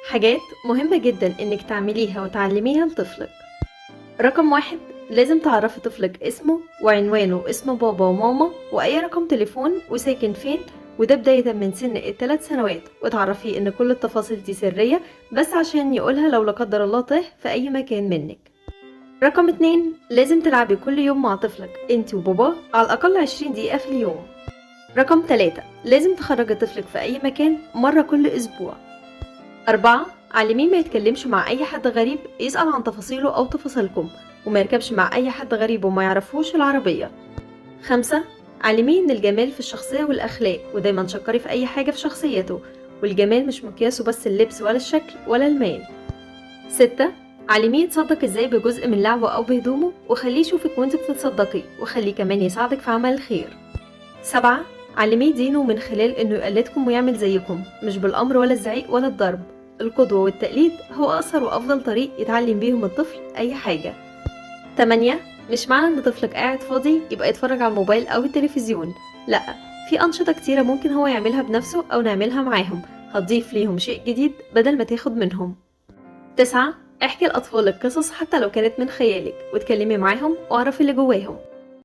حاجات مهمة جدا إنك تعمليها وتعلميها لطفلك. رقم 1، لازم تعرفي طفلك اسمه وعنوانه واسم بابا وماما وأي رقم تليفون وساكن فين، وده بداية من سن ال3 سنوات، وتعرفيه إن كل التفاصيل دي سرية بس عشان يقولها لو لا قدر الله تاه في أي مكان منك. رقم 2، لازم تلعبي كل يوم مع طفلك انت وباباه على الأقل 20 دقيقة في اليوم. رقم 3، لازم تخرجي طفلك في أي مكان مرة كل أسبوع. 4، علميه ما يتكلمش مع أي حد غريب يسأل عن تفاصيله أو تفاصيلكم، وما يركبش مع أي حد غريب وما يعرفوش العربية. 5، علميه إن الجمال في الشخصية والأخلاق، ودايما شكري في أي حاجة في شخصيته، والجمال مش مقياسه بس اللبس ولا الشكل ولا المال. 6، علميه يتصدق ازاي بجزء من لعبه أو بهدومه، وخليه يشوفك وانت بتتصدقي، وخليه كمان يساعدك في عمل الخير. 7، علميه دينه من خلال انه يقلدكم ويعمل زيكم، مش بالامر ولا الزعيق ولا الضرب. القدوة والتقليد هو اقصر وافضل طريق يتعلم بيهم الطفل اي حاجة. 8، مش معنى ان طفلك قاعد فاضي يبقى يتفرج على الموبايل او التلفزيون، لا، في انشطة كتيرة ممكن هو يعملها بنفسه او نعملها معاهم، هتضيف ليهم شيء جديد بدل ما تاخد منهم. 9، احكي لأطفالك قصص حتى لو كانت من خيالك، وتكلمي معاهم واعرفي اللي جواهم.